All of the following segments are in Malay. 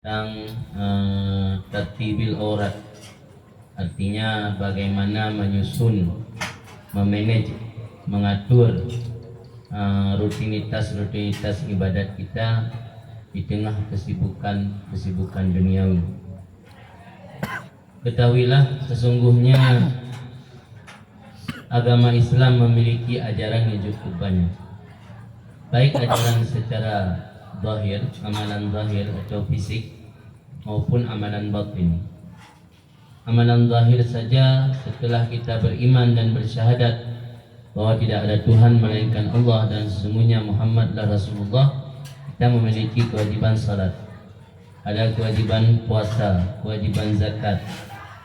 tentang tertibil aurat, artinya bagaimana menyusun, memanage, mengatur rutinitas ibadat kita di tengah kesibukan duniawi. Ketahuilah sesungguhnya agama Islam memiliki ajaran yang cukup banyak, baik ajaran secara zahir, amalan zahir atau fisik, maupun amalan batin. Amalan zahir saja, setelah kita beriman dan bersyahadat bahwa tidak ada Tuhan melainkan Allah dan sesungguhnya Muhammadlah Rasulullah, kita memiliki kewajiban salat, ada kewajiban puasa, kewajiban zakat,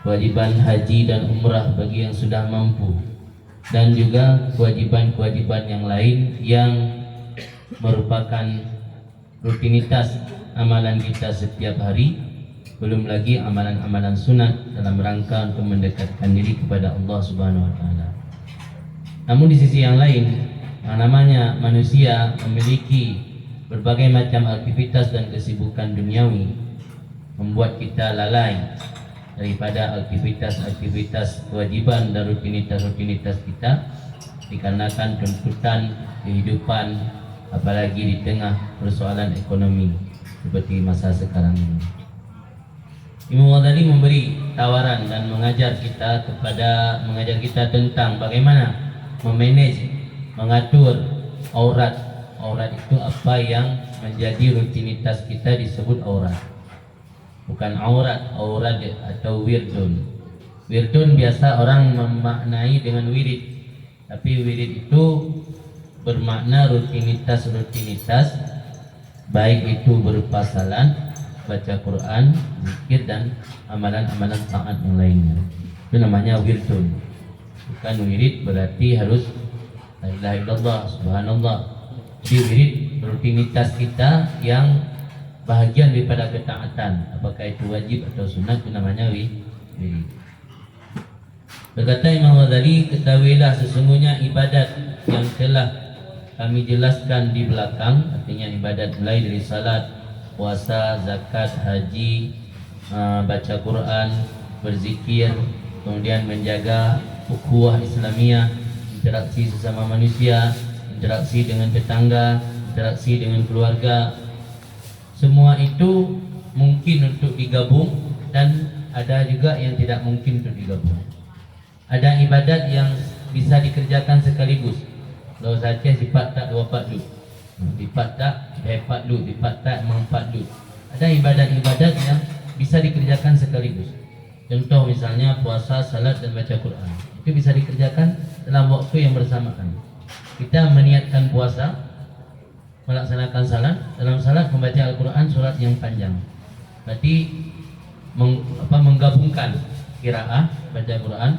kewajiban haji dan umrah bagi yang sudah mampu, dan juga kewajiban-kewajiban yang lain yang merupakan rutinitas amalan kita setiap hari, belum lagi amalan-amalan sunat dalam rangka untuk mendekatkan diri kepada Allah Subhanahu wa taala. Namun di sisi yang lain, yang namanya manusia memiliki berbagai macam aktivitas dan kesibukan duniawi, membuat kita lalai daripada aktivitas-aktivitas kewajiban dan rutinitas kita, dikarenakan tuntutan kehidupan, apalagi di tengah persoalan ekonomi seperti masa sekarang ini. Imam Ghazali memberi tawaran dan mengajar kita tentang bagaimana memanage, mengatur aurat. Aurat itu apa yang menjadi rutinitas kita disebut aurat. Bukan aurat atau wirdun. Wirdun biasa orang memaknai dengan wirid, tapi wirid itu bermakna rutinitas, baik itu berupa salat, baca Quran, zikir, dan amalan-amalan taat yang lainnya. Itu namanya wirdun. Bukan wirid berarti harus la ilaha illallah, subhanallah. Jadi wirid rutinitas kita yang bahagian daripada ketaatan, apakah itu wajib atau sunat, itu namanya wirid. Berkata Imam Ghazali, ketahuilah sesungguhnya ibadat yang telah kami jelaskan di belakang, artinya ibadat mulai dari salat, puasa, zakat, haji, baca Quran, berzikir, kemudian menjaga ukhuwah Islamiyah, interaksi sesama manusia, interaksi dengan tetangga, interaksi dengan keluarga. Semua itu mungkin untuk digabung dan ada juga yang tidak mungkin untuk digabung. Ada ibadat yang bisa dikerjakan sekaligus. Kalau saja sifat tak dua patlu, sifat tak patlu, sifat tak mempatlu. Ada ibadat-ibadat yang bisa dikerjakan sekaligus. Contoh misalnya puasa, salat, dan baca Quran. Itu bisa dikerjakan dalam waktu yang bersamaan. Kita meniatkan puasa, melaksanakan salat, dalam salat membaca Al-Quran surat yang panjang. Berarti menggabungkan qiraah, baca Quran,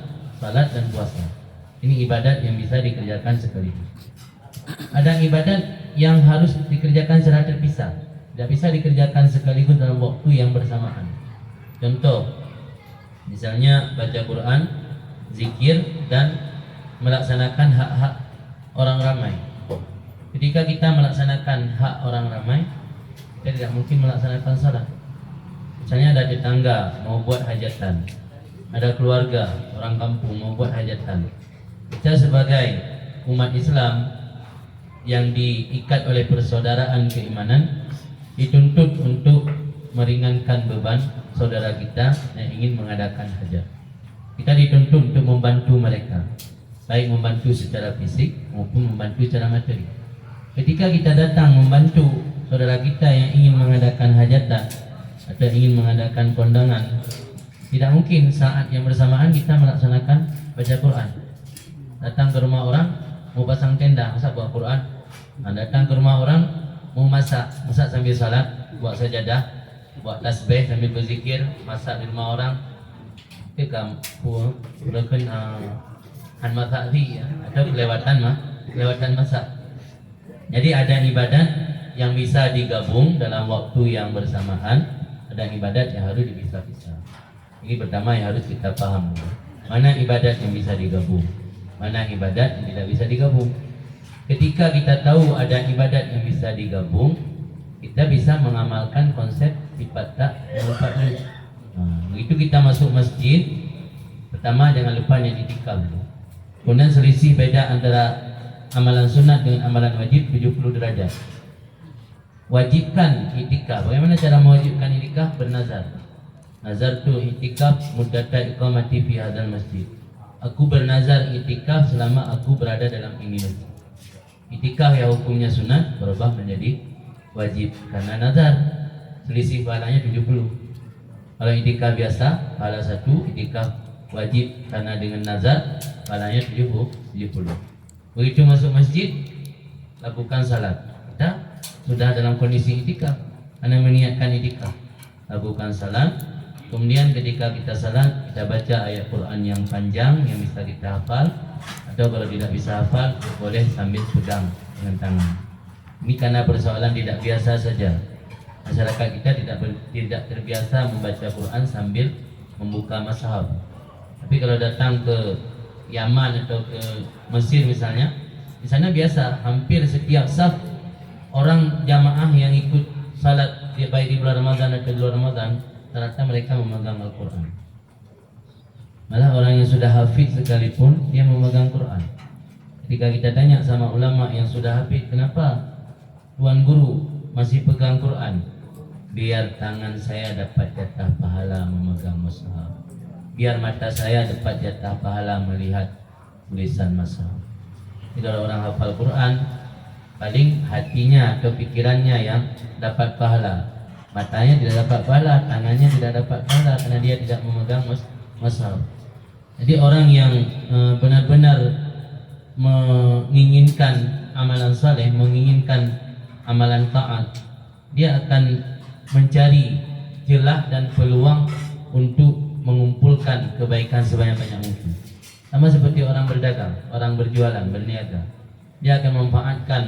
salat, dan puasa. Ini ibadat yang bisa dikerjakan sekaligus. Ada ibadat yang harus dikerjakan secara terpisah, tidak bisa dikerjakan sekaligus dalam waktu yang bersamaan. Contoh, misalnya baca Quran, zikir, dan melaksanakan hak-hak orang ramai. Ketika kita melaksanakan hak orang ramai, kita tidak mungkin melaksanakan salat. Misalnya ada tetangga mau buat hajatan, ada keluarga, orang kampung mau buat hajatan. Kita sebagai umat Islam yang diikat oleh persaudaraan keimanan dituntut untuk meringankan beban saudara kita yang ingin mengadakan hajat. Kita dituntut untuk membantu mereka, baik membantu secara fisik maupun membantu secara materi. Ketika kita datang membantu saudara kita yang ingin mengadakan hajatan atau ingin mengadakan kondangan, tidak mungkin saat yang bersamaan kita melaksanakan baca Quran. Datang ke rumah orang mau pasang tenda, masa bawa Quran? Datang ke rumah orang mau masak sambil salat, buat sajadah, buat tasbih sambil berzikir, masak di rumah orang. Itu kampung bukan han masak ya, atau kelewatan masak. Jadi ada ibadat yang bisa digabung dalam waktu yang bersamaan, ada ibadat yang harus dipisah-pisah. Ini pertama yang harus kita paham. Mana ibadat yang bisa digabung, mana ibadat yang tidak bisa digabung. Ketika kita tahu ada ibadat yang bisa digabung, kita bisa mengamalkan konsep sifat tak empat dulu. Begitu kita masuk masjid, pertama jangan lupa yang itikaf. Kemudian selisih beda antara amalan sunat dengan amalan wajib 70 derajat. Wajibkan itikaf. Bagaimana cara mewajibkan itikaf? Bernazar. Nazar tu itikaf muddata iqamati fi hadzal masjid. Aku bernazar itikaf selama aku berada dalam ini masjid. Itikaf yang hukumnya sunat berubah menjadi wajib karena nazar. Selisih pahalanya 70. Kalau itikaf biasa pahala 1, itikaf wajib karena dengan nazar pahalanya 70. Begitu masuk masjid, lakukan salat. Kita sudah dalam kondisi itikaf, karena meniatkan itikaf. Lakukan salat. Kemudian ketika kita salat, kita baca ayat Quran yang panjang yang bisa kita hafal, atau kalau tidak bisa hafal, boleh sambil pegang dengan tangan. Ini karena persoalan tidak biasa saja. Masyarakat kita tidak terbiasa membaca Quran sambil membuka mushaf. Tapi kalau datang ke Yaman atau ke Mesir misalnya, di sana biasa hampir setiap saf orang jamaah yang ikut salat baik di bulan Ramadan atau di luar Ramadan, ternyata mereka memegang Al-Quran. Malah orang yang sudah hafid sekalipun dia memegang Quran. Ketika kita tanya sama ulama yang sudah hafid, kenapa tuan guru masih pegang Quran? Biar tangan saya dapat jatah pahala memegang mushaf. Biar mata saya dapat jatah pahala melihat tulisan mushaf. Jadi kalau orang hafal Quran, paling hatinya atau pikirannya yang dapat pahala. Matanya tidak dapat pahala, tangannya tidak dapat pahala karena dia tidak memegang mushaf. Jadi orang yang benar-benar menginginkan amalan saleh, menginginkan amalan taat, dia akan mencari celah dan peluang untuk mengumpulkan kebaikan sebanyak-banyak mungkin. Sama seperti orang berdagang, orang berjualan, berniaga. Dia akan memanfaatkan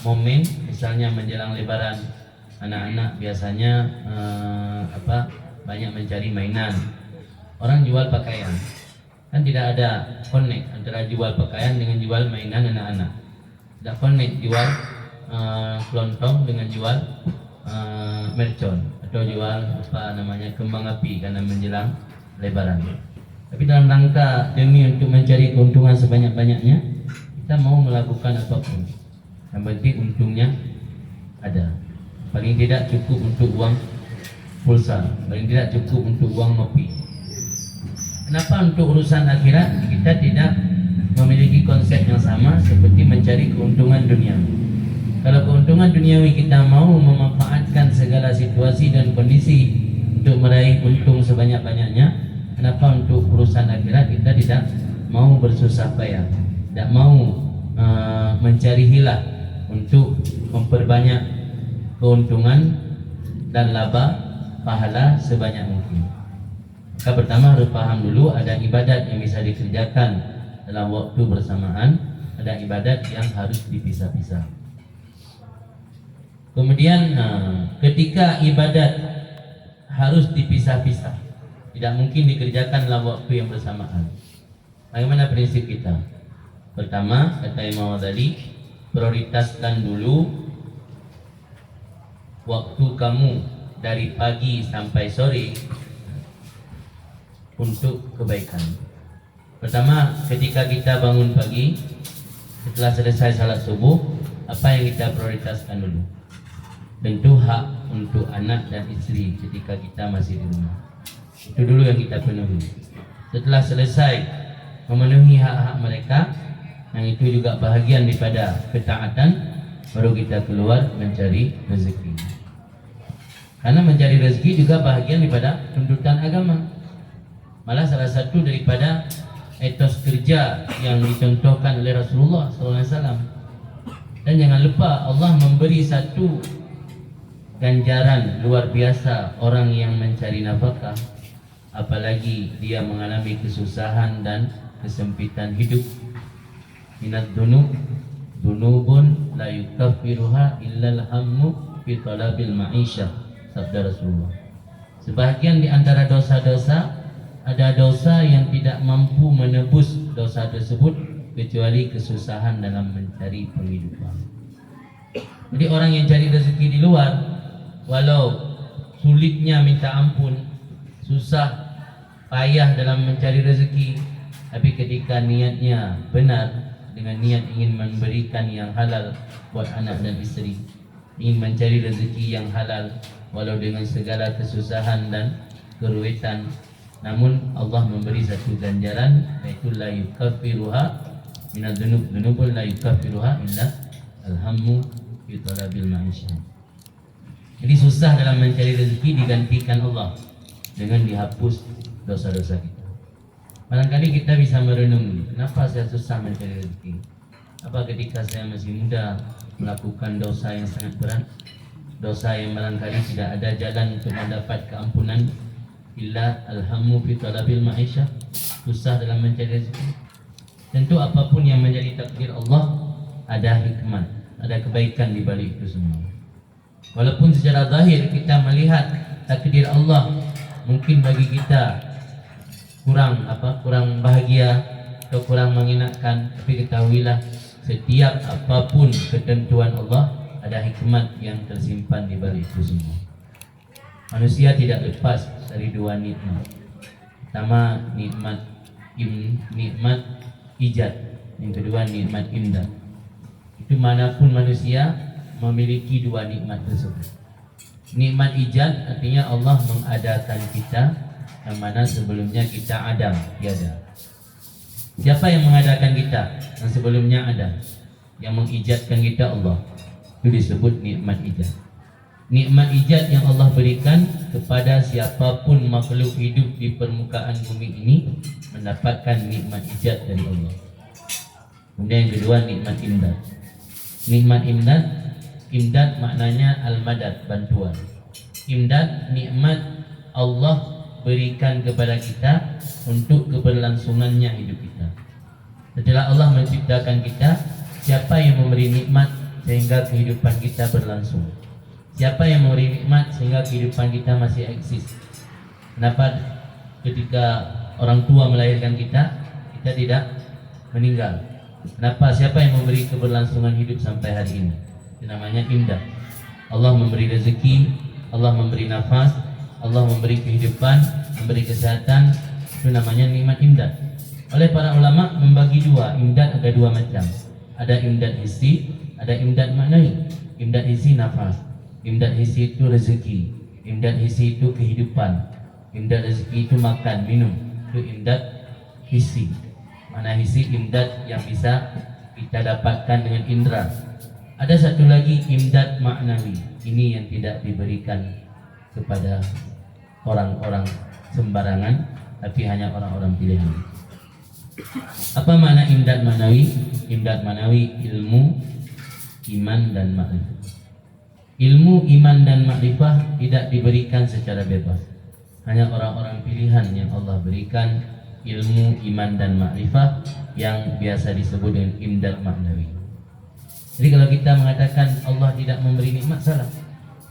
momen, misalnya menjelang Lebaran, anak-anak biasanya banyak mencari mainan. Orang jual pakaian, kan tidak ada connect antara jual pakaian dengan jual mainan anak-anak. Tidak connect jual kelontong dengan jual mercon atau jual kembang api karena menjelang Lebaran. Tapi dalam rangka demi untuk mencari keuntungan sebanyak-banyaknya, kita mau melakukan apapun. Yang penting untungnya ada. Paling tidak cukup untuk uang pulsa, paling tidak cukup untuk uang ngopi. Kenapa untuk urusan akhirat kita tidak memiliki konsep yang sama seperti mencari keuntungan dunia? Kalau keuntungan duniawi kita mau memanfaatkan segala situasi dan kondisi untuk meraih untung sebanyak-banyaknya, kenapa untuk urusan akhirat kita tidak mau bersusah payah, tidak mau mencari hilah untuk memperbanyak keuntungan dan laba pahala sebanyak mungkin? Maka pertama harus paham dulu ada ibadat yang bisa dikerjakan dalam waktu bersamaan, ada ibadat yang harus dipisah-pisah. Kemudian ketika ibadat harus dipisah-pisah, tidak mungkin dikerjakan dalam waktu yang bersamaan. Bagaimana prinsip kita? Pertama, kata Imam Ghazali, prioritaskan dulu waktu kamu dari pagi sampai sore untuk kebaikan. Pertama, ketika kita bangun pagi, setelah selesai salat subuh, apa yang kita prioritaskan dulu? Tentu hak untuk anak dan istri ketika kita masih di rumah. Itu dulu yang kita penuhi. Setelah selesai memenuhi hak-hak mereka, yang itu juga bahagian daripada ketaatan, baru kita keluar mencari rezeki. Karena mencari rezeki juga bahagian daripada tuntutan agama. Malah salah satu daripada etos kerja yang dicontohkan oleh Rasulullah SAW. Dan jangan lupa Allah memberi satu ganjaran luar biasa orang yang mencari nafkah, apalagi dia mengalami kesusahan dan kesempitan hidup. Minat dunubun la yukaffiruha illal hammu fi talabil ma'isyah, sabda Rasulullah. Sebahagian di antara dosa-dosa, ada dosa yang tidak mampu menebus dosa tersebut kecuali kesusahan dalam mencari penghidupan. Jadi orang yang cari rezeki di luar, walau sulitnya minta ampun, susah payah dalam mencari rezeki, tapi ketika niatnya benar, dengan niat ingin memberikan yang halal buat anak dan isteri, ingin mencari rezeki yang halal walau dengan segala kesusahan dan keruwetan, namun Allah memberi satu ganjaran, yaitu la yukaffiruha minadz dzunub, dzunubul la yukaffiruha illa alhammu fi talabil ma'isyah. Jadi susah dalam mencari rezeki digantikan Allah dengan dihapus dosa-dosa kita. Barangkali kita bisa merenung, kenapa saya susah mencari rezeki? Apa ketika saya masih muda melakukan dosa yang sangat berat, dosa yang barangkali tidak ada jalan untuk mendapat keampunan, illa alhammu fi talabil ma'isyah, susah dalam mencari rezeki. Tentu apapun yang menjadi takdir Allah ada hikmah, ada kebaikan di balik itu semua. Walaupun secara zahir kita melihat takdir Allah mungkin bagi kita kurang bahagia atau kurang mengenakan, tapi ketahuilah setiap apapun ketentuan Allah ada hikmat yang tersimpan di balik itu semua. Manusia tidak lepas dari dua nikmat. Pertama nikmat ijad, yang kedua nikmat imdad. Itu manapun manusia memiliki dua nikmat tersebut. Nikmat ijad artinya Allah mengadakan kita, yang mana sebelumnya kita Adam tiada. Siapa yang mengadakan kita? Yang sebelumnya ada. Yang mengijadkan kita Allah. Itu disebut nikmat ijad. Nikmat ijad yang Allah berikan kepada siapapun makhluk hidup di permukaan bumi ini mendapatkan nikmat ijad dari Allah. Kemudian yang kedua nikmat imdad. Nikmat imdad maknanya al-madad, bantuan. Imdad nikmat Allah berikan kepada kita untuk keberlangsungannya hidup kita. Setelah Allah menciptakan kita, siapa yang memberi nikmat sehingga kehidupan kita berlangsung? Siapa yang memberi nikmat sehingga kehidupan kita masih eksis? Kenapa ketika orang tua melahirkan kita, kita tidak meninggal? Kenapa? Siapa yang memberi keberlangsungan hidup sampai hari ini? Itu namanya imdad. Allah memberi rezeki, Allah memberi nafas, Allah memberi kehidupan, memberi kesehatan, itu namanya nikmat imdad. Oleh para ulama membagi dua, imdad ada dua macam. Ada imdad hissi, ada imdad maknawi. Imdad hissi nafas, imdad hissi itu rezeki, imdad hissi itu kehidupan, imdad rezeki itu makan, minum, itu imdad hissi. Mana hissi imdad yang bisa kita dapatkan dengan indera. Ada satu lagi imdad maknawi. Ini yang tidak diberikan kepada orang-orang sembarangan, tapi hanya orang-orang pilihan. Apa makna imdad manawi? Imdad manawi ilmu, iman dan makrifah. Ilmu, iman dan makrifah tidak diberikan secara bebas. Hanya orang-orang pilihan yang Allah berikan ilmu, iman dan makrifah yang biasa disebut dengan imdad manawi. Jadi kalau kita mengatakan Allah tidak memberi nikmat, salah.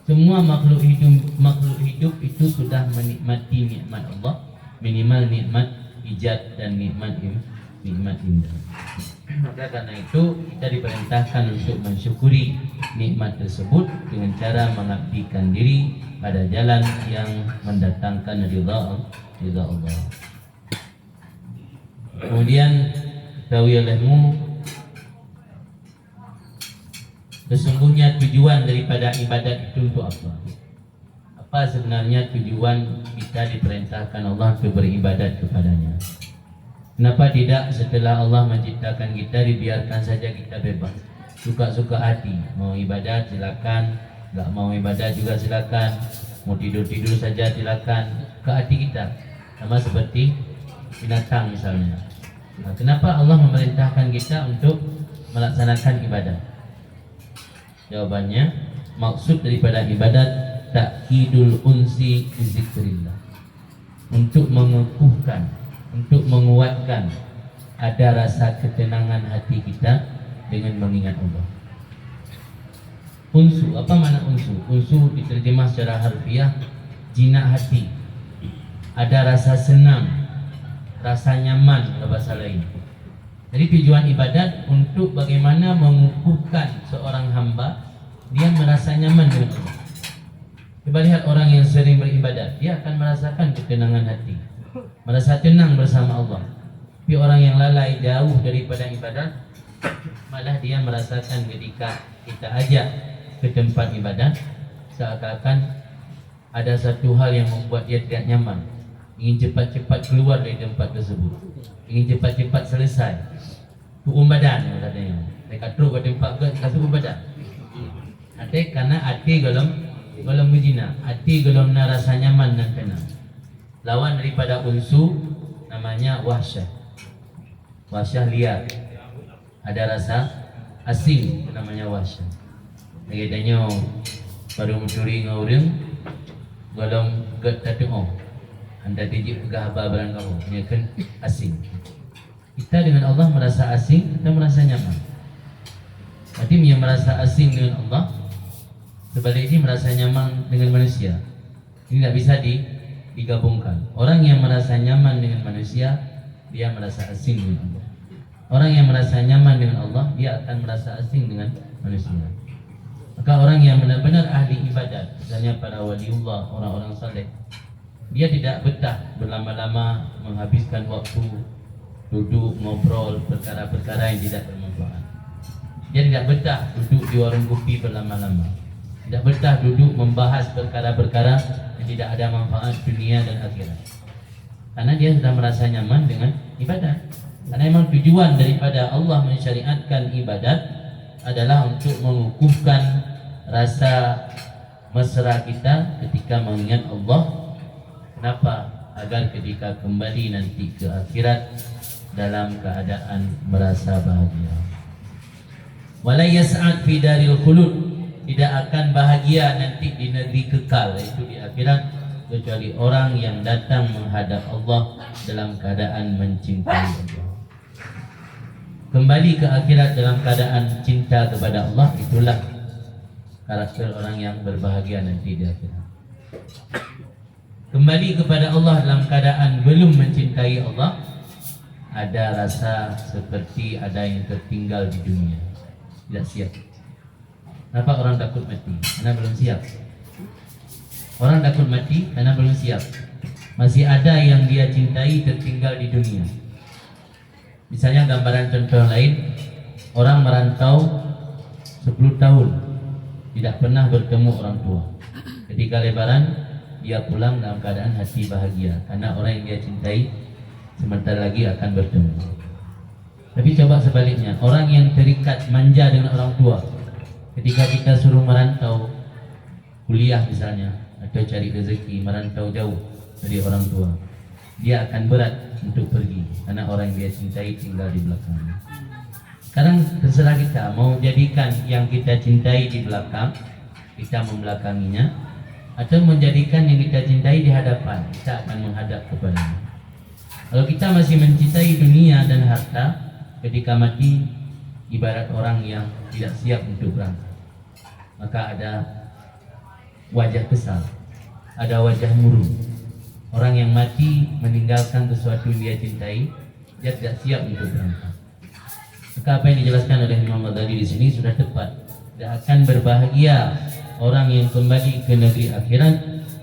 Semua makhluk hidup itu sudah menikmati nikmat Allah, minimal nikmat ijad dan nikmat imdad. Maka karena itu kita diperintahkan untuk mensyukuri nikmat tersebut dengan cara mengabdikan diri pada jalan yang mendatangkan ridha Allah. Kemudian ketahui olehmu, sesungguhnya tujuan daripada ibadat itu untuk apa? Apa sebenarnya tujuan kita diperintahkan Allah untuk beribadat kepadanya? Kenapa tidak setelah Allah menciptakan kita dibiarkan saja kita bebas, suka-suka hati, mau ibadat silakan, nggak mau ibadat juga silakan, mau tidur-tidur saja silakan, ke hati kita, sama seperti binatang misalnya. Nah, kenapa Allah memerintahkan kita untuk melaksanakan ibadat? Jawabannya, maksud daripada ibadat ta'kidul unsi bizikrillah, untuk mengukuhkan, untuk menguatkan ada rasa ketenangan hati kita dengan mengingat Allah. Unsu, apa makna unsu? Unsu diterjemah secara harfiah jinak hati. Ada rasa senang, rasa nyaman dalam bahasa lain. Jadi tujuan ibadat untuk bagaimana mengukuhkan seorang hamba dia merasa nyaman dengan Allah. Coba lihat orang yang sering beribadat, dia akan merasakan ketenangan hati, merasa tenang bersama Allah. Tapi orang yang lalai jauh daripada ibadat, malah dia merasakan ketika kita ajak ke tempat ibadat, seakan-akan ada satu hal yang membuat dia tidak nyaman, ingin cepat-cepat keluar dari tempat tersebut, ingin cepat-cepat selesai. Tuum badan katanya. Mereka terus ke tempat ke kasut badan. Hati karena hati golong berzina, hati golong rasa nyaman dan tenang. Lawan daripada unsu namanya wahsyah. Wahsyah liar. Ada rasa asing namanya wahsyah. Katanya baru mencuri ngoreng golong get tatuong. Anda dijik pegah barang kamu, ini kan asing. Kita dengan Allah merasa asing, kita merasa nyaman. Berarti yang merasa asing dengan Allah, sebaliknya merasa nyaman dengan manusia. Ini tidak bisa digabungkan. Orang yang merasa nyaman dengan manusia, dia merasa asing dengan Allah. Orang yang merasa nyaman dengan Allah, dia akan merasa asing dengan manusia. Maka orang yang benar-benar ahli ibadat, misalnya para waliullah, orang-orang saleh, dia tidak betah berlama-lama menghabiskan waktu duduk ngobrol perkara-perkara yang tidak bermanfaat. Dia tidak betah duduk di warung kopi berlama-lama, tidak betah duduk membahas perkara-perkara yang tidak ada manfaat dunia dan akhirat, karena dia sudah merasa nyaman dengan ibadat. Karena memang tujuan daripada Allah mensyariatkan ibadat adalah untuk mengukuhkan rasa mesra kita ketika mengingat Allah. Kenapa? Agar ketika kembali nanti ke akhirat dalam keadaan merasa bahagia. Wala yas'ad fi daril khulud, tidak akan bahagia nanti di negeri kekal, yaitu di akhirat, kecuali orang yang datang menghadap Allah dalam keadaan mencintai Allah. Kembali ke akhirat dalam keadaan cinta kepada Allah, itulah karakter orang yang berbahagia nanti di akhirat. Kembali kepada Allah dalam keadaan belum mencintai Allah, ada rasa seperti ada yang tertinggal di dunia, tidak siap. Kenapa orang takut mati? Karena belum siap. Orang takut mati karena belum siap. Masih ada yang dia cintai tertinggal di dunia. Misalnya gambaran contoh lain, orang merantau 10 tahun tidak pernah bertemu orang tua. Ketika lebaran dia pulang dalam keadaan hati bahagia karena orang yang dia cintai sebentar lagi akan bertemu. Tapi coba sebaliknya, orang yang terikat manja dengan orang tua, ketika kita suruh merantau kuliah misalnya atau cari rezeki, merantau jauh dari orang tua, dia akan berat untuk pergi karena orang yang dia cintai tinggal di belakangnya. Sekarang terserah kita mau jadikan yang kita cintai di belakang, kita membelakanginya, atau menjadikan yang kita cintai di hadapan, kita akan menghadap kepadanya. Kalau kita masih mencintai dunia dan harta, ketika mati ibarat orang yang tidak siap untuk berangkat. Maka ada wajah kesal, ada wajah murung. Orang yang mati meninggalkan sesuatu yang dia cintai, dia tidak siap untuk berangkat. Maka apa yang dijelaskan oleh Imam Ghazali di sini sudah tepat. Tidak akan berbahagia orang yang kembali ke negeri akhirat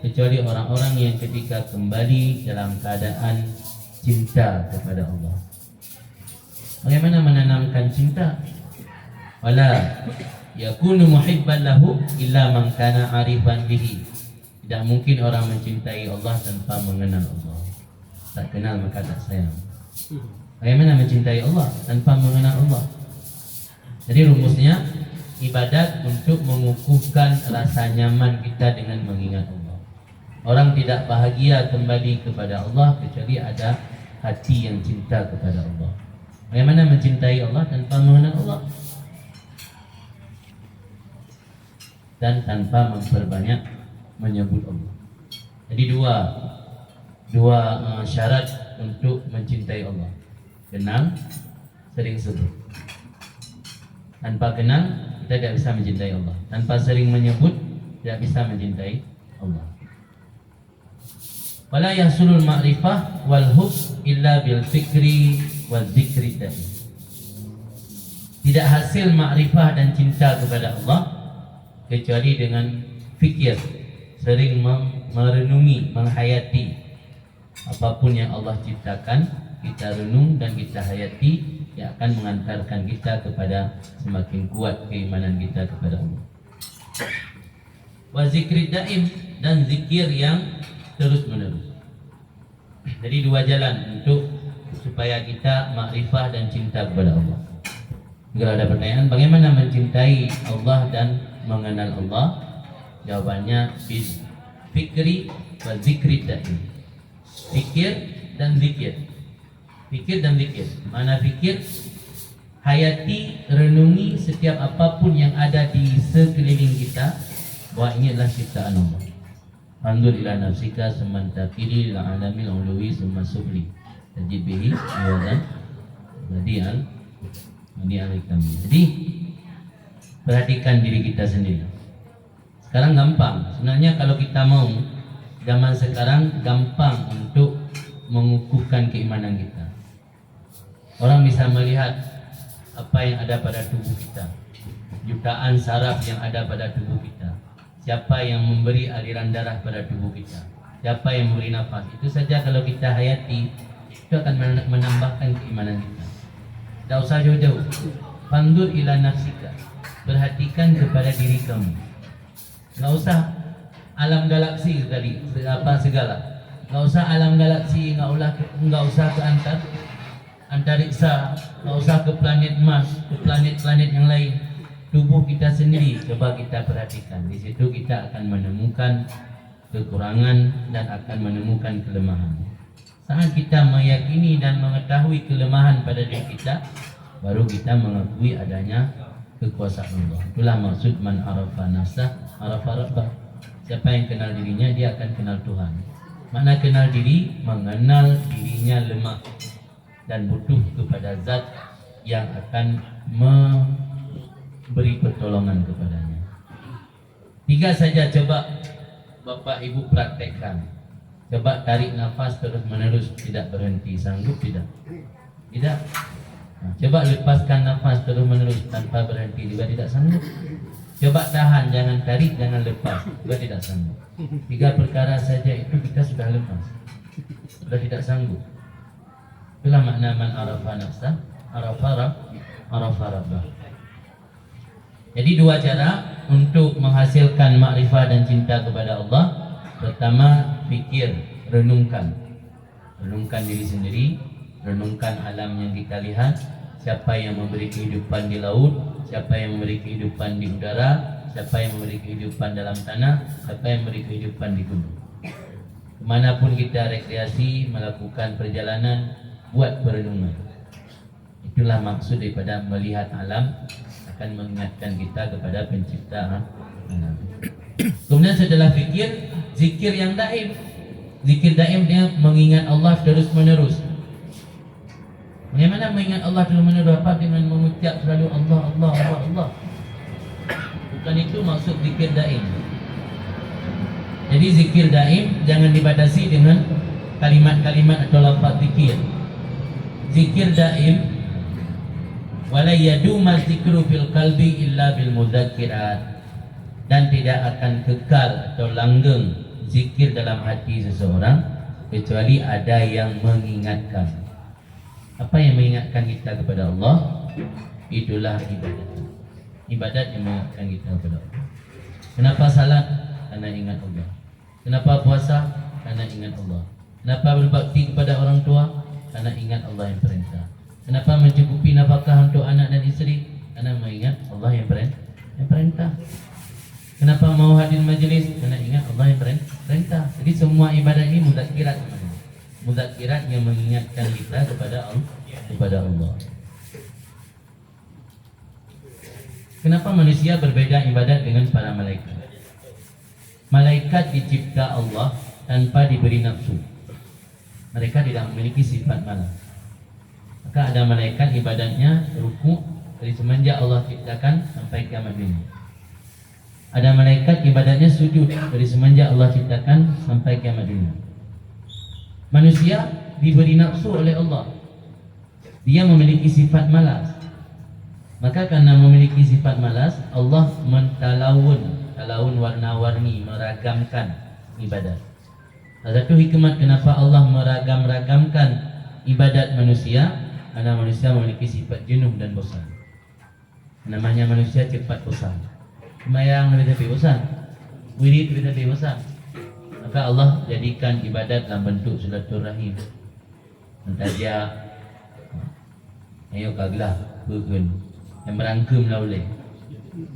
kecuali orang-orang yang ketika kembali dalam keadaan cinta kepada Allah. Bagaimana menanamkan cinta? Wala yakunu muhibban lahu illa man kana arifan bihi. Tidak mungkin orang mencintai Allah tanpa mengenal Allah. Tak kenal maka tak sayang. Bagaimana mencintai Allah tanpa mengenal Allah? Jadi rumusnya ibadat untuk mengukuhkan rasa nyaman kita dengan mengingat Allah. Orang tidak bahagia kembali kepada Allah kecuali ada hati yang cinta kepada Allah. Bagaimana mencintai Allah tanpa mengenal Allah? Dan tanpa memperbanyak menyebut Allah. Jadi dua syarat untuk mencintai Allah. Kenal, sering sebut. Tanpa kenal kita tidak bisa mencintai Allah. Tanpa sering menyebut tidak bisa mencintai Allah. Wala yahsulul ma'rifah wal hub illa bil fikri wal dzikri tadi. Tidak hasil ma'rifah dan cinta kepada Allah kecuali dengan fikir, sering merenungi, menghayati apapun yang Allah ciptakan, kita renung dan kita hayati, yang akan mengantarkan kita kepada semakin kuat keimanan kita kepada Allah. Wa zikri daim, dan zikir yang terus menerus. Jadi dua jalan untuk supaya kita makrifah dan cinta kepada Allah. Jika ada pertanyaan, bagaimana mencintai Allah dan mengenal Allah? Jawabannya fikri wa zikri daim. Fikir dan zikir. Fikir dan zikir. Mana fikir? Hayati, renungi setiap apapun yang ada di sekeliling kita, bahwa ini adalah ciptaan Allah. Andur ila nafsika semantakiri ila alamil uluwi summa sufli tajid bihi awadan badi'al kami. Jadi perhatikan diri kita sendiri. Sekarang gampang. Sebenarnya kalau kita mau, zaman sekarang gampang untuk mengukuhkan keimanan kita. Orang bisa melihat apa yang ada pada tubuh kita, jutaan saraf yang ada pada tubuh kita, siapa yang memberi aliran darah pada tubuh kita, siapa yang memberi nafas. Itu saja kalau kita hayati, itu akan menambahkan keimanan kita. Tak usah jauh-jauh. Fandur ila nafsika, perhatikan kepada diri kamu. Enggak usah alam galaksi tadi, apa segala. Enggak usah alam galaksi, enggak usah ke antariksa, enggak usah ke planet Mars, ke planet-planet yang lain. Tubuh kita sendiri coba kita perhatikan. Di situ kita akan menemukan kekurangan dan akan menemukan kelemahan. Saat kita meyakini dan mengetahui kelemahan pada diri kita, baru kita mengakui adanya kekuasaan Allah. Itulah maksud man arafa nafsah arafa rabbah. Siapa yang kenal dirinya, dia akan kenal Tuhan. Makna kenal diri, mengenal dirinya lemah dan butuh kepada zat yang akan beri pertolongan kepadanya. 3 saja coba Bapak Ibu praktekkan. Coba tarik nafas terus menerus, tidak berhenti. Sanggup tidak? Tidak. Coba lepaskan nafas terus menerus tanpa berhenti, juga tidak sanggup. Coba tahan, jangan tarik, jangan lepas, juga tidak sanggup. 3 perkara saja itu kita sudah lepas, sudah tidak sanggup. Itulah makna man arafa nafsah arafa rabbah. Jadi 2 cara untuk menghasilkan makrifah dan cinta kepada Allah. Pertama, fikir, renungkan diri sendiri, renungkan alam yang kita lihat, siapa yang memberi kehidupan di laut, siapa yang memberi kehidupan di udara, siapa yang memberi kehidupan dalam tanah, siapa yang memberi kehidupan di gunung. Kemanapun kita rekreasi, melakukan perjalanan, buat perenungan. Itulah maksud daripada melihat alam, akan mengingatkan kita kepada pencipta alam. Kemudian setelah fikir, zikir yang daim. Zikir daim dia mengingat Allah terus menerus. Bagaimana mengingat Allah terus menerus? Apa dengan mengucap selalu Allah, Allah, Allah, Allah? Bukan itu maksud zikir daim. Jadi zikir daim jangan dibatasi dengan kalimat-kalimat atau lafaz zikir. Zikir daim wala yaduma zikru fil qalbi illa bil mudzakirat, dan tidak akan kekal atau langgeng zikir dalam hati seseorang kecuali ada yang mengingatkan. Apa yang mengingatkan kita kepada Allah? Itulah ibadat. Ibadat yang mengingatkan kita kepada Allah. Kenapa salat? Karena ingat Allah. Kenapa puasa? Karena ingat Allah. Kenapa berbakti kepada orang tua? Karena ingat Allah yang perintah. Kenapa mencukupi nafkah untuk anak dan isteri? Karena mengingat Allah yang perintah. Kenapa mau hadir majlis? Karena ingat Allah yang perintah. Jadi semua ibadat ini mudzakirat, mudzakirat yang mengingatkan kita kepada Allah. Kenapa manusia berbeda ibadat dengan para malaikat? Malaikat dicipta Allah tanpa diberi nafsu. Mereka tidak memiliki sifat malas. Maka ada malaikat ibadatnya ruku dari semenjak Allah ciptakan sampai kiamat dunia. Ada malaikat ibadatnya sujud dari semenjak Allah ciptakan sampai kiamat dunia. Manusia diberi nafsu oleh Allah. Dia memiliki sifat malas. Maka karena memiliki sifat malas, Allah mentalawun. kalaun warna-warni, meragamkan ibadat. Salah satu hikmat kenapa Allah meragam-ragamkan ibadat manusia, karena manusia memiliki sifat jenuh dan bosan. Namanya manusia cepat bosan. Sembahyang lebih bosan, wirid lebih bosan. Maka Allah jadikan ibadat dalam bentuk silaturahim. Mentajak, ayo kaglah, bergun, yang merangkum lah boleh.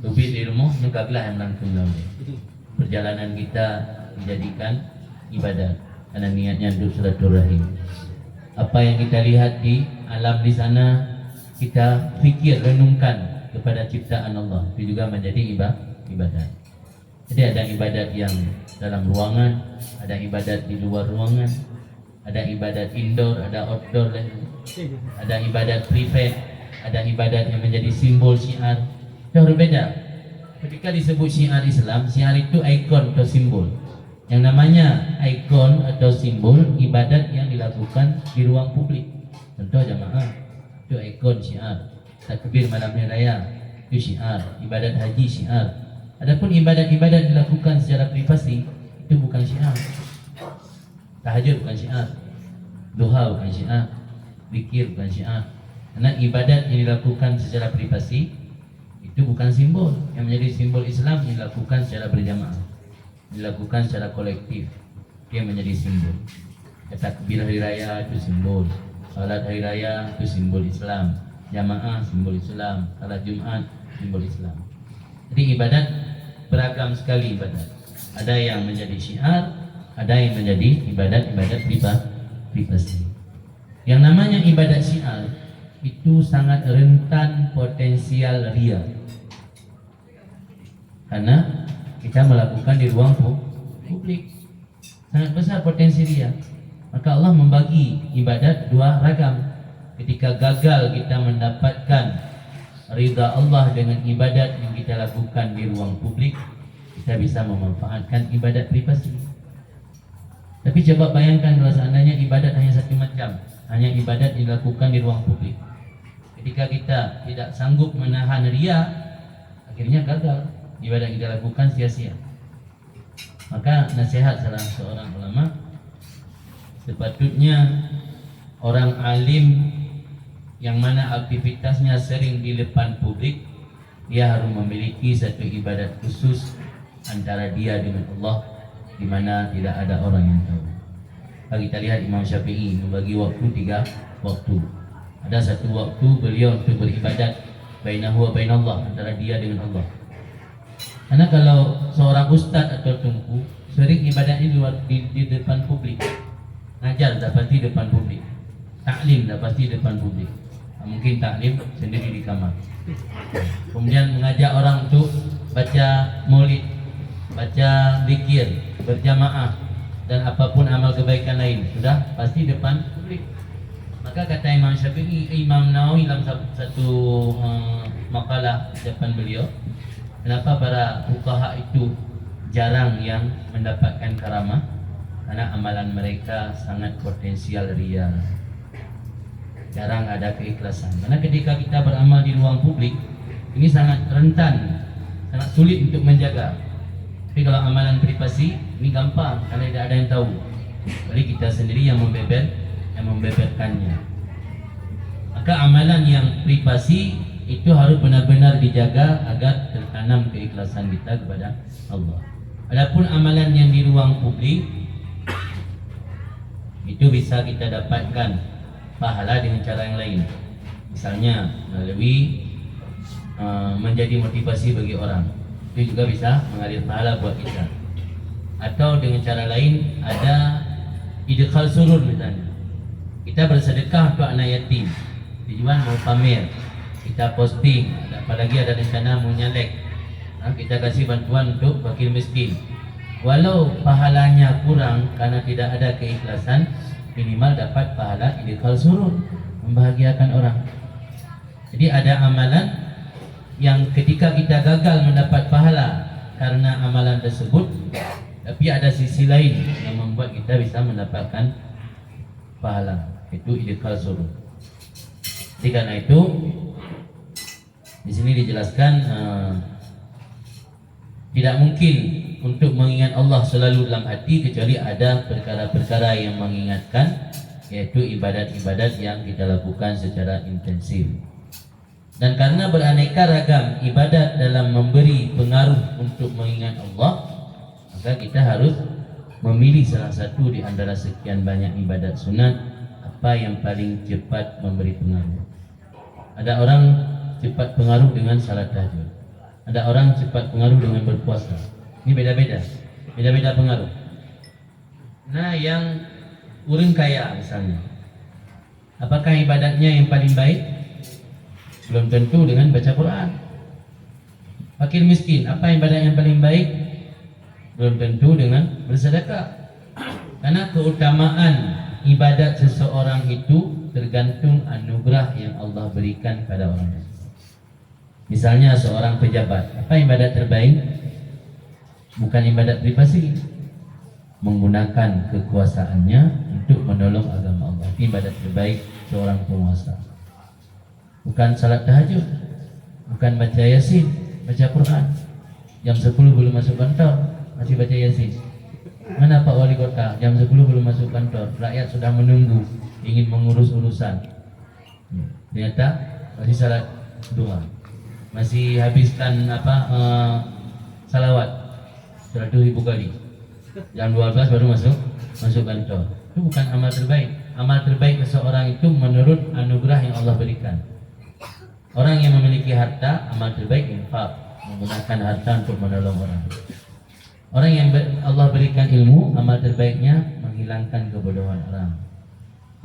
Tubik di rumah, yang kaglah yang merangkum lah boleh. Perjalanan kita dijadikan ibadat karena niatnya untuk silaturahim. Apa yang kita lihat di alam di sana, kita fikir, renungkan kepada ciptaan Allah, itu juga menjadi ibadat. Jadi ada ibadat yang dalam ruangan, ada ibadat di luar ruangan, ada ibadat indoor, ada outdoor, ada ibadat privat, ada ibadat yang menjadi simbol syiar. Itu berbeda. Ketika disebut syiar Islam, syiar itu ikon atau simbol. Yang namanya ikon atau simbol ibadat yang dilakukan di ruang publik. Contoh jamaah, itu ikon syiar. Takbir malam hari raya, itu syiar. Ibadat haji syiar. Adapun ibadat-ibadat dilakukan secara privasi, itu bukan syiar. Tahajud bukan syiar, duha bukan syiar, zikir bukan syiar. Karena ibadat yang dilakukan secara privasi itu bukan simbol. Yang menjadi simbol Islam yang dilakukan secara berjamaah, dilakukan secara kolektif, dia menjadi simbol. Takbir hari raya itu simbol, salat hari raya itu simbol Islam, jamaah simbol Islam, salat Jumat simbol Islam. Jadi ibadat beragam sekali ibadat. Ada yang menjadi syiar, ada yang menjadi ibadat-ibadat privasi. Yang namanya ibadat syiar itu sangat rentan potensial ria. Karena kita melakukan di ruang publik, sangat besar potensi ria. Maka Allah membagi ibadat dua ragam. Ketika gagal kita mendapatkan ridha Allah dengan ibadat yang kita lakukan di ruang publik, kita bisa memanfaatkan ibadat privasi. Tapi coba bayangkan kalau seandainya ibadat hanya satu macam, hanya ibadat dilakukan di ruang publik. Ketika kita tidak sanggup menahan ria, akhirnya gagal, ibadat kita lakukan sia-sia. Maka nasihat salah seorang ulama, sepatutnya orang alim yang mana aktivitasnya sering di depan publik, dia harus memiliki satu ibadat khusus antara dia dengan Allah, di mana tidak ada orang yang tahu. Kalau kita lihat Imam Syafi'i membagi waktu 3 waktu. Ada satu waktu beliau untuk beribadat bainahu wa bainallah, antara dia dengan Allah. Karena kalau seorang ustaz atau tunku sering ibadatnya di depan publik, ngajar dah pasti depan publik, taklim dah pasti depan publik. Mungkin taklim sendiri di kamar. Kemudian mengajak orang untuk baca maulid, baca zikir berjamaah dan apapun amal kebaikan lain, sudah pasti depan publik. Maka kata Imam Syafi'i, Imam Nawawi dalam satu makalah depan beliau, kenapa para fuqaha itu jarang yang mendapatkan karamah? Karena amalan mereka sangat potensial ria, jarang ada keikhlasan. Karena ketika kita beramal di ruang publik, ini sangat rentan, sangat sulit untuk menjaga. Tapi kalau amalan privasi, ini gampang karena tidak ada yang tahu. Jadi kita sendiri yang membeberkannya. Maka amalan yang privasi itu harus benar-benar dijaga agar tertanam keikhlasan kita kepada Allah. Adapun amalan yang di ruang publik, itu bisa kita dapatkan pahala dengan cara yang lain. Misalnya melalui menjadi motivasi bagi orang, itu juga bisa mengalir pahala buat kita. Atau dengan cara lain, ada idkhal surur misalnya. Kita bersedekah untuk anak yatim, tujuan mau pamer, kita posting, apalagi ada rencana mau nyalek, kita kasih bantuan untuk fakir miskin. Walau pahalanya kurang karena tidak ada keikhlasan, minimal dapat pahala idkhal surur, membahagiakan orang. Jadi ada amalan yang ketika kita gagal mendapat pahala karena amalan tersebut, tapi ada sisi lain yang membuat kita bisa mendapatkan pahala, itu idkhal surur. Jadi karena itu di sini dijelaskan Tidak mungkin untuk mengingat Allah selalu dalam hati kecuali ada perkara-perkara yang mengingatkan, yaitu ibadat-ibadat yang kita lakukan secara intensif. Dan karena beraneka ragam ibadat dalam memberi pengaruh untuk mengingat Allah, maka kita harus memilih salah satu di antara sekian banyak ibadat sunat, apa yang paling cepat memberi pengaruh. Ada orang cepat pengaruh dengan salat tahajud, ada orang cepat pengaruh dengan berpuasa. Ini beda-beda pengaruh. Nah, yang orang kaya misalnya, apakah ibadatnya yang paling baik? Belum tentu dengan baca Quran. Fakir miskin, apa ibadat yang paling baik? Belum tentu dengan bersedekah. Karena keutamaan ibadat seseorang itu tergantung anugerah yang Allah berikan pada orang itu. Misalnya seorang pejabat, apa ibadat terbaik? Bukan ibadat privasi, menggunakan kekuasaannya untuk menolong agama Allah. Itu ibadat terbaik seorang penguasa. Bukan salat tahajud, bukan baca yasin, baca Quran. Jam 10 belum masuk kantor, masih baca yasin. Mana Pak Wali Kota? Jam 10 belum masuk kantor, rakyat sudah menunggu, ingin mengurus urusan. Ternyata masih salat doa, masih habiskan salawat 100.000 kali. Jam 12 baru masuk kantor. Itu bukan amal terbaik. Amal terbaik seseorang itu menurut anugerah yang Allah berikan. Orang yang memiliki harta, amal terbaik infak, menggunakan harta untuk menolong orang. Orang yang Allah berikan ilmu, amal terbaiknya menghilangkan kebodohan orang.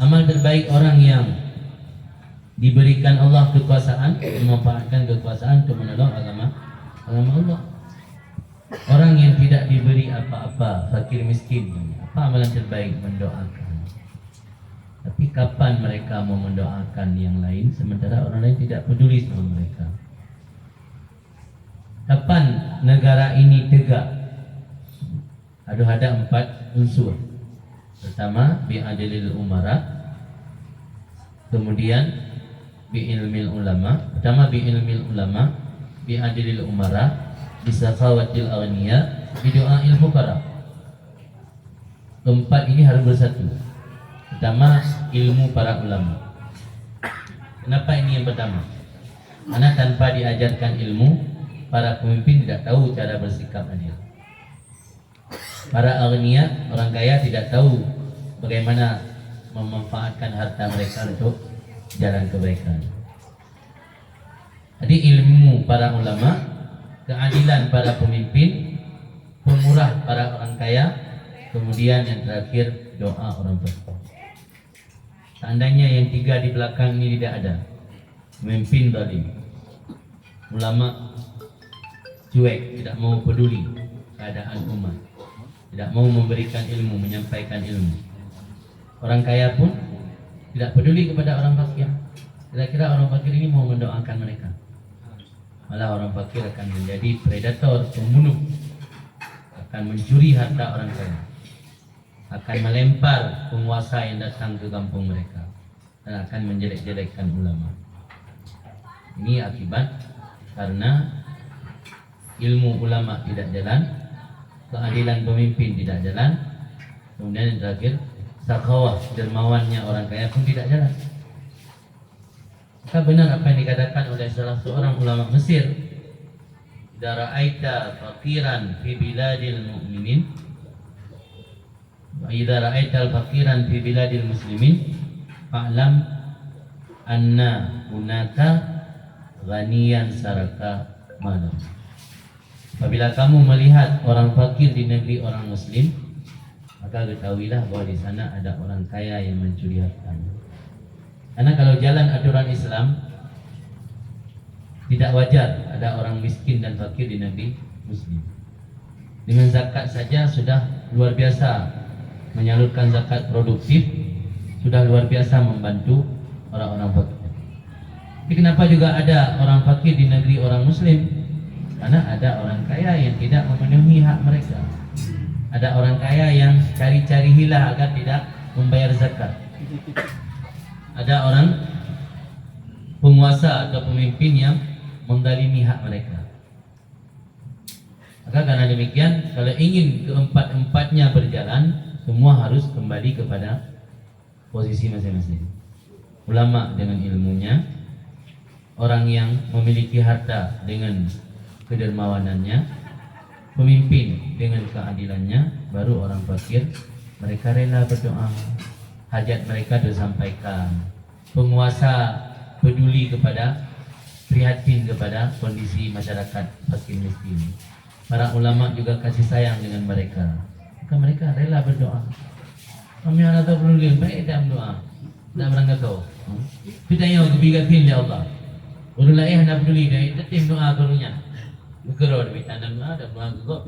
Amal terbaik orang yang diberikan Allah kekuasaan, memanfaatkan kekuasaan untuk menolong agama Allah. Orang yang tidak diberi apa-apa, fakir miskin, apa amalan terbaik? Mendoakan. Tapi kapan mereka mau mendoakan yang lain sementara orang lain tidak peduli sama mereka? Kapan negara ini tegak? Ada 4 unsur. Pertama, bi'adilil umara. Kemudian bi'ilmil ulama. Pertama bi'ilmil ulama, bi'adilil umara, bisakhawatil aghniya, bidu'ail fuqara. Keempat ini harus bersatu. Pertama, ilmu para ulama. Kenapa ini yang pertama? Karena tanpa diajarkan ilmu, para pemimpin tidak tahu cara bersikap adil. Para aghnia, orang kaya, tidak tahu bagaimana memanfaatkan harta mereka untuk jalan kebaikan. Jadi ilmu para ulama, keadilan para pemimpin, pemurah para orang kaya, kemudian yang terakhir doa orang tua. Seandainya yang 3 di belakang ini tidak ada, pemimpin zalim, ulama cuek, tidak mau peduli keadaan umat, tidak mau memberikan ilmu, menyampaikan ilmu. Orang kaya pun tidak peduli kepada orang fakir. Kira-kira orang fakir ini mau mendoakan mereka? Malah orang fakir akan menjadi predator, pembunuh, akan mencuri harta orang kaya, akan melempar penguasa yang datang ke kampung mereka, dan akan menjelek-jelekkan ulama. Ini akibat karena ilmu ulama tidak jalan, keadilan pemimpin tidak jalan, kemudian yang terakhir sakhawah, dermawannya orang kaya pun tidak jalan. Maka benar apa yang dikatakan oleh salah seorang ulama Mesir, "Idza ra'aita faqiran fi biladil mu'minin wa idza ra'aita al-faqiran fi biladil muslimin fa'lam anna hunaka ghaniyan saraka malam." Apabila kamu melihat orang fakir di negeri orang muslim, maka ketahuilah bahwa di sana ada orang kaya yang mencuri hartanya. Karena kalau jalan aturan Islam, tidak wajar ada orang miskin dan fakir di negeri muslim. Dengan zakat saja sudah luar biasa, menyalurkan zakat produktif sudah luar biasa membantu orang-orang fakir. Tapi kenapa juga ada orang fakir di negeri orang muslim? Karena ada orang kaya yang tidak memenuhi hak mereka. Ada orang kaya yang cari-cari hilah agar tidak membayar zakat. Ada orang penguasa atau pemimpin yang menzalimi hak mereka. Maka karena demikian, kalau ingin keempat-empatnya berjalan, semua harus kembali kepada posisi masing-masing. Ulama dengan ilmunya, orang yang memiliki harta dengan kedermawanannya, pemimpin dengan keadilannya, baru orang fakir. Mereka rela berdoa, hajat mereka disampaikan. Penguasa peduli kepada, prihatin kepada kondisi masyarakat fakir miskin. Para ulama juga kasih sayang dengan mereka. Maka mereka rela berdoa. Kami anak tak perlu lihat baik dalam doa. Tak berangkat kau. Kita yang kebigatin ya Allah. Orang lain hendak peduli dari tim doa karunya. Berkeror demi tanam doa dan doa kau.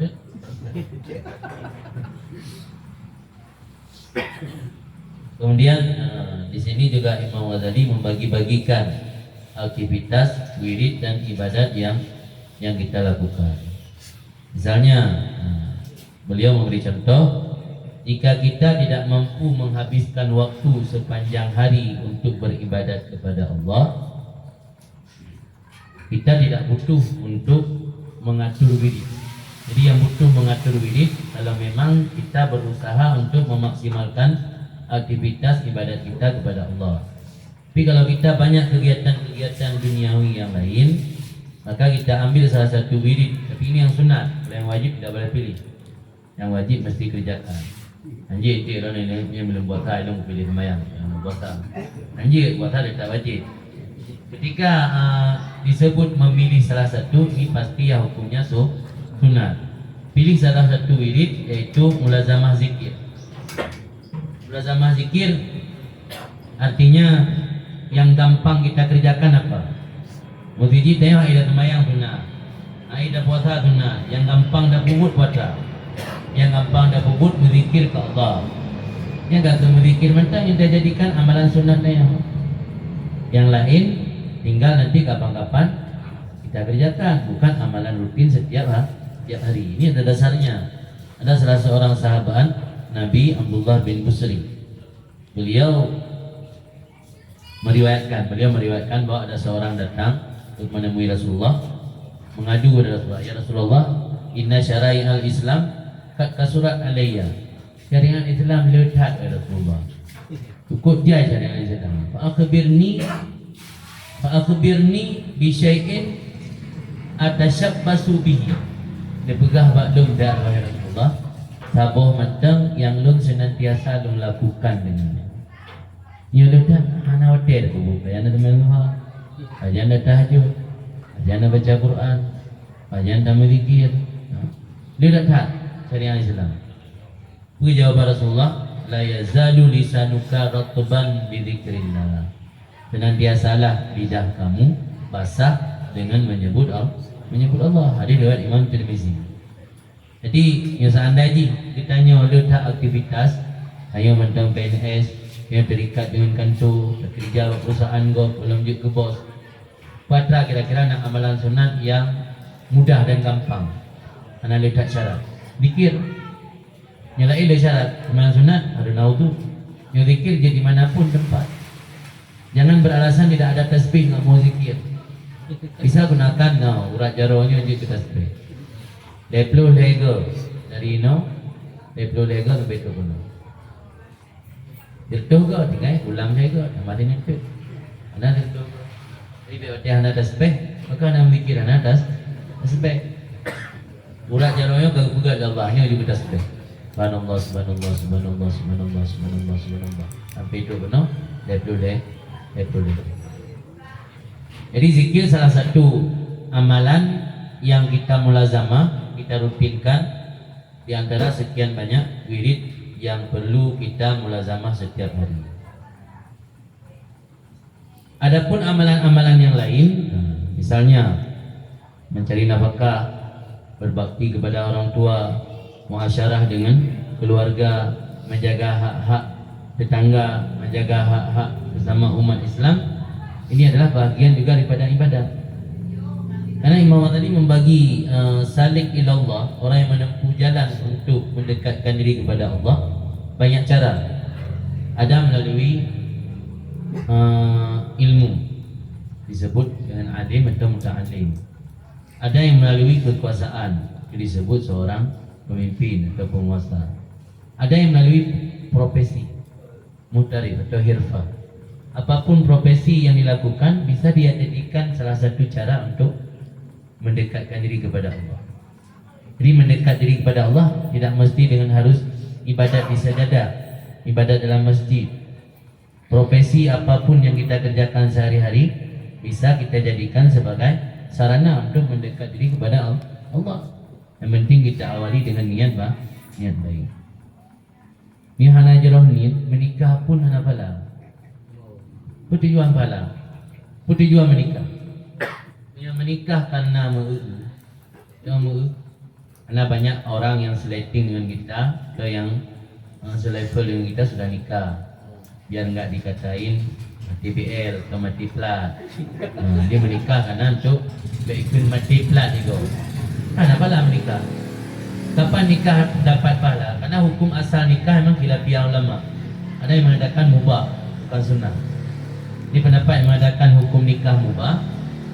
Kemudian di sini juga Imam Ghazali membagi-bagikan aktivitas, wirid dan ibadat yang kita lakukan. Misalnya beliau memberi contoh, jika kita tidak mampu menghabiskan waktu sepanjang hari untuk beribadat kepada Allah, kita tidak butuh untuk mengatur wirid. Jadi yang butuh mengatur wirid kalau memang kita berusaha untuk memaksimalkan aktivitas ibadat kita kepada Allah. Tapi kalau kita banyak kegiatan-kegiatan duniawi yang lain, maka kita ambil salah satu wirid. Tapi ini yang sunat, kalau yang wajib tidak boleh pilih. Yang wajib mesti kerjakan. Anjir itu orang yang belum buat hal, belum pilih sembahyang, buat hal. Anjir buat hal tak wajib. Ketika disebut memilih salah satu, ini pasti yang hukumnya sunat. Pilih salah satu wirid, yaitu mulazamah zikir. Mulazamah zikir artinya yang gampang kita kerjakan apa? Mufidi tengok ida sembahyang sunat, ida puasa sunat. Yang gampang dah puput puasa, yang gampang dah puput berzikir ke Allah. Yang kata berzikir mentang kita jadikan amalan sunatnya. Yang lain tinggal nanti kapan-kapan kita kerjakan, bukan amalan rutin setiap hari. Ini ada dasarnya. Ada salah seorang sahabat Nabi Abdullah bin Busri. Beliau meriwayatkan bahwa ada seorang datang untuk menemui Rasulullah, mengadu kepada Rasulullah, ya Rasulullah, inna syara'i'al Islam kat kasurat alayya. Syariat Islam letak ya Rasulullah. Cukup dia syariat Islam. Fa'akhbirni bi syai'in atashabbasu bihi. Dia pegah baklum dah wahai Rasulullah. Sabuh matang yang lung senantiasa lung lakukan dengannya. Ya dah ana hotel tu bukan ana teman-teman. Ajana tahajud, ajana baca Quran, ajana berzikir. Dia tak syariat Islam. Beri jawapan Rasulullah, la yazalu lisanuka ratban bi dzikrillah. Senantiasalah lidah kamu basah dengan menyebut Allah. Hadis riwayat Imam Tirmizi. Jadi yang seandainya ditanya letak aktivitas, ayo mentang PNS yang terikat dengan kantor, kerja perusahaan kau, belum ke bos. Patra kira-kira nak amalan sunat yang mudah dan gampang. Ana letak syarat. Zikir. Nyalain le syarat. Amalan sunat ada naudu. Yang zikir jadi manapun tempat. Jangan beralasan tidak ada tasbih enggak mau zikir. Bisa gunakan urat jaronya je tasbih. Deplo lego dari deplo lego ke betul kuno. Dirtuh ke tinggal ulang saya ke mati nanti. Anda dirtuh. Jadi dia anda tasbih, maka anda mikir anda tasbih. Urat jaronya ke buka Allahnya juga tasbih. Subhanallah, subhanallah, subhanallah, subhanallah, subhanallah, subhanallah. Sampai itu benar. Deplo. Jadi zikir salah satu amalan yang kita mulazamah, kita rutinkan di antara sekian banyak wirid yang perlu kita mulazamah setiap hari. Adapun amalan-amalan yang lain, misalnya mencari nafkah, berbakti kepada orang tua, muasyarah dengan keluarga, menjaga hak-hak tetangga, menjaga hak-hak bersama umat Islam, ini adalah bahagian juga daripada ibadah. Karena Imam tadi membagi salik ilallah, orang yang menempuh jalan untuk mendekatkan diri kepada Allah, banyak cara. Ada melalui ilmu, disebut dengan alim atau muta'alim. Ada yang melalui kekuasaan, disebut seorang pemimpin atau penguasa. Ada yang melalui profesi, muhtarif atau hirfah. Apapun profesi yang dilakukan bisa dia jadikan salah satu cara untuk mendekatkan diri kepada Allah. Jadi mendekat diri kepada Allah tidak mesti dengan harus ibadat di sajadah, ibadat dalam masjid. Profesi apapun yang kita kerjakan sehari-hari bisa kita jadikan sebagai sarana untuk mendekat diri kepada Allah. Yang penting kita awali dengan niat baik. Ni hana jeroh niat menikah pun hana pala. Tujuan pala. Tujuan menikah. Yang menikah karena karena banyak orang yang seleting dengan kita atau yang selevel dengan kita sudah nikah, biar nggak dikatain TBL atau mati plat. Dia menikah karena untuk ikut mati plat itu. Kenapa lah menikah? Kapan nikah dapat pahala? Karena hukum asal nikah memang khilafiyah ulama. Ada yang mengatakan mubah, bukan sunnah. Ini pendapat yang mengatakan hukum nikah mubah,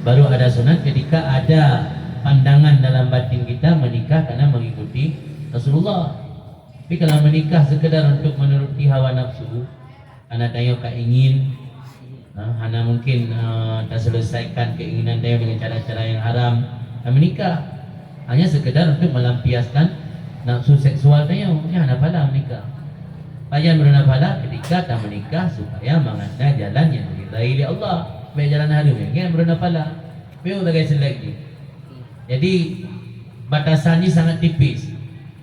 baru ada sunat ketika ada pandangan dalam batin kita menikah karena mengikuti Rasulullah. Tapi kalau menikah sekedar untuk menuruti hawa nafsu, anak tayo ingin, hana mungkin tak selesaikan keinginan tayo dengan cara-cara yang haram, menikah hanya sekedar untuk melampiaskan nafsu seksual tayo, ya hana pala menikah. Payah berana pala ketika tak menikah supaya menganda jalan yang diridai oleh Allah, baik jalan harum yang berana pala. Pero tak kaya lagi. Jadi batasannya sangat tipis.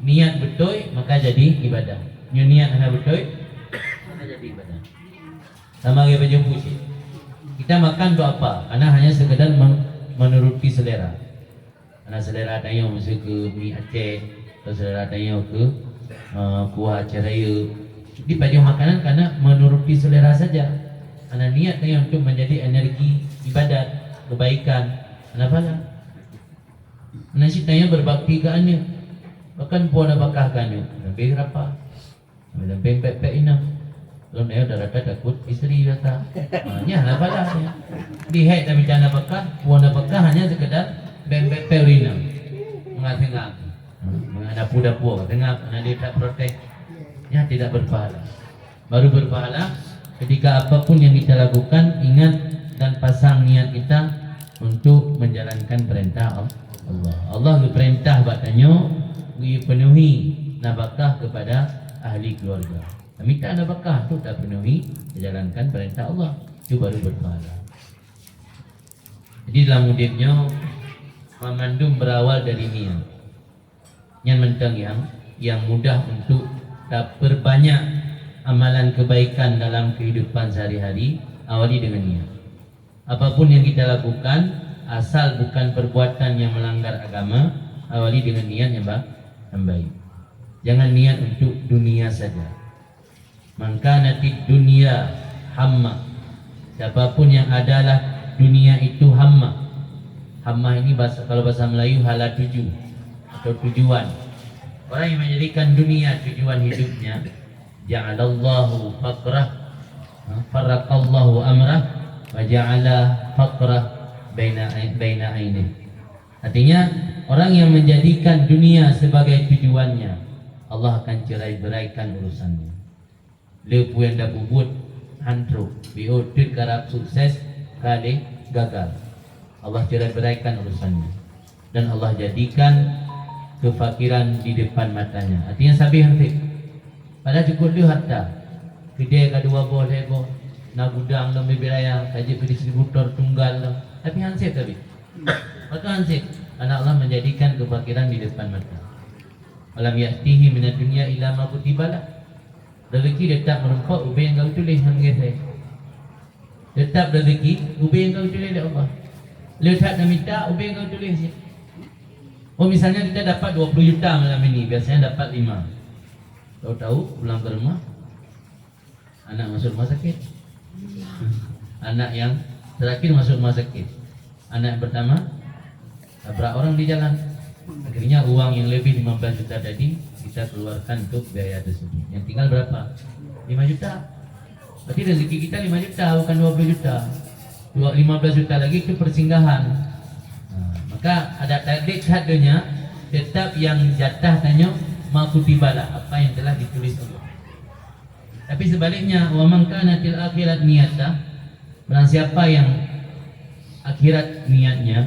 Niat betul maka jadi ibadah. Niat hanya betul maka jadi ibadah. Sama kayak baju puisi. Kita makan untuk apa? Karena hanya sekedar menuruti selera. Karena selera tanya masuk ke mie Aceh, atau selera tanya ke kuah Aceh Raya. Jadi baju makanan karena menuruti selera saja. Karena niat tanya untuk menjadi energi ibadat, kebaikan. Kenapa lah? Nasi tanya berbakti ke anya, bahkan puan bakah ke anya, lebih berapa? Lebih pepek inam. Kalau naya dah rata takut isteri rata. Ya, apa lah? Dihek tapi cana bakah, puan bakah hanya sekedar pepek inam, mengatengah, menghadapu tengah, karena dia tak protek, ya tidak berpahala. Baru berpahala ketika apapun yang kita lakukan ingat dan pasang niat kita untuk menjalankan perintah Allah. Allah berperintah batanya penuhi nafkah kepada ahli keluarga. Minta nafkah tu tak penuhi, menjalankan perintah Allah, itu baru berpahala. Jadi dalam hidupnya memandum berawal dari niat. Yang mentang yang mudah untuk berbanyak amalan kebaikan dalam kehidupan sehari-hari, awali dengan niat. Apapun yang kita lakukan asal bukan perbuatan yang melanggar agama, awali dengan niat yang baik. Jangan niat untuk dunia saja. Maka nanti dunia hamma. Siapapun yang adalah dunia itu hamma. Hamma ini kalau bahasa Melayu hala tuju atau tujuan. Orang yang menjadikan dunia tujuan hidupnya, ja'alallahu faqrah, farraqallahu amrah, wa ja'ala faqrah baina aini. Artinya orang yang menjadikan dunia sebagai tujuannya, Allah akan cerai-beraikan urusannya. Lepu yang dah bubut hantruk, biutit karab sukses kali gagal. Allah cerai-beraikan urusannya dan Allah jadikan kefakiran di depan matanya. Artinya sabi hansip. Pada cukup dia harta. Kedai kedua boleh nak gudang dalam wilayah kaji distributor tunggal lah. Tapi hansip tapi. Maka hansip karena Allah menjadikan kefakiran di depan mata. Alam ya'tihi minad dunya ila ma kutibalah. Rezeki dia tak merempak ubah yang kau tulis hangga saya. Tetap rezeki ubah yang kau tulis oleh Allah. Letak dan minta ubah yang kau tulis. Oh misalnya kita dapat 20 juta malam ini, biasanya dapat 5. Tahu-tahu pulang ke rumah anak masuk rumah sakit. Anak yang terakhir masuk rumah sakit. Anak yang pertama tabrak orang di jalan. Akhirnya uang yang lebih 15 juta tadi kita keluarkan untuk biaya tersebut. Yang tinggal berapa? 5 juta. Berarti rezeki kita 5 juta bukan 20 juta. 15 juta lagi itu persinggahan. Maka ada target hadanya tetap yang jatah tanya ma kutibalah, apa yang telah ditulis Allah. Tapi sebaliknya, wa man kanatil akhirat niyata, barang siapa yang akhirat niatnya,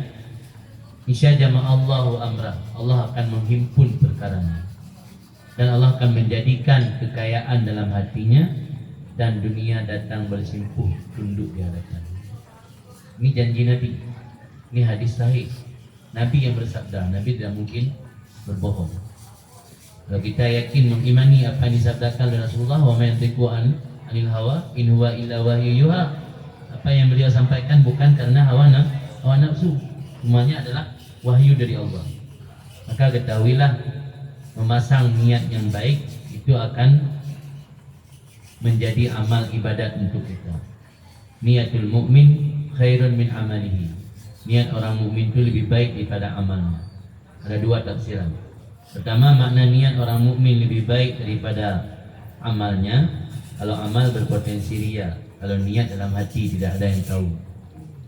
isyajama Allahu amrah, Allah akan menghimpun perkaranya, dan Allah akan menjadikan kekayaan dalam hatinya, dan dunia datang bersimpuh tunduk di hadapannya. Ini janji Nabi, ini hadis sahih. Nabi yang bersabda, Nabi tidak mungkin berbohong. Kalau kita yakin mengimani apa yang disabdakan oleh Rasulullah, wa ma yantiqu anil hawa in huwa illa wahyu yuha, apa yang beliau sampaikan bukan karena hawa nafsu, semuanya adalah wahyu dari Allah. Maka ketahuilah, memasang niat yang baik itu akan menjadi amal ibadat untuk kita. Niatul mukmin khairun min amalihi. Niat orang mukmin itu lebih baik daripada amalnya. Ada dua tafsiran. Pertama, makna niat orang mukmin lebih baik daripada amalnya. Kalau amal berpotensi riya, kalau niat dalam hati tidak ada yang tahu,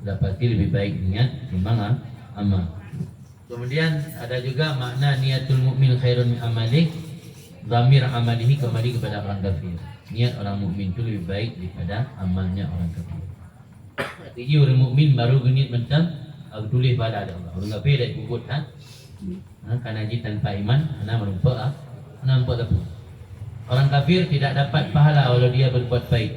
sudah pasti lebih baik niat ketimbang amal. Kemudian ada juga makna niatul mukmin khairun min amalih. Dhamir amalihi kembali kepada orang kafir. Niat orang mukmin itu lebih baik daripada amalnya orang kafir. Artinya orang mukmin baru genit mentang aku tulis pada Allah. Orang kafir dah kubut kan haji tanpa iman, ana merumpa ana nampak lepu. Orang kafir tidak dapat pahala kalau dia berbuat baik.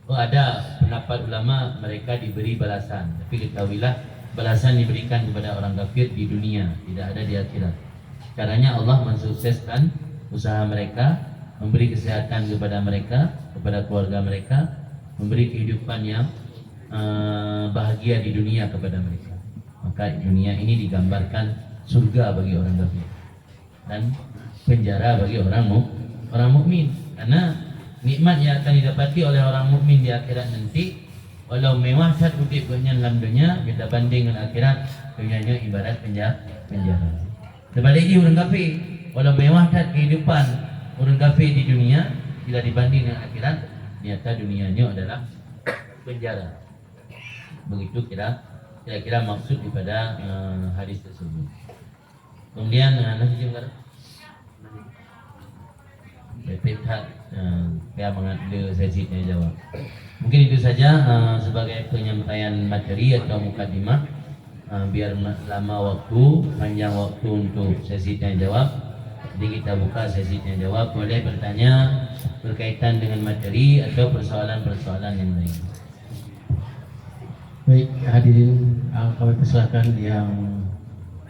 Oh, ada pendapat ulama mereka diberi balasan, tapi ketahuilah balasan diberikan kepada orang kafir di dunia, tidak ada di akhirat. Caranya Allah mensukseskan usaha mereka, memberi kesehatan kepada mereka, kepada keluarga mereka, memberi kehidupan yang bahagia di dunia kepada mereka. Maka dunia ini digambarkan surga bagi orang kafir dan penjara bagi orang mukmin. Karena nikmat yang akan didapati oleh orang mukmin di akhirat nanti, walau mewah cat udip dalam dunia, kita banding dengan akhirat, dunianya ibarat penjara. Sebaliknya orang kafir, walau mewah cat kehidupan orang kafir di dunia, bila dibanding dengan akhirat, ternyata dunianya adalah penjara. Begitu kira-kira maksud daripada hadis tersebut. Kemudian nasi juga Petat saya mengambil sesi tanya jawab. Mungkin itu saja sebagai penyampaian materi atau mukadimah. Biar lama waktu, panjang waktu untuk sesi tanya jawab. Jadi kita buka sesi tanya jawab. Boleh bertanya berkaitan dengan materi atau persoalan-persoalan yang lain. Baik hadirin, kami persilakan yang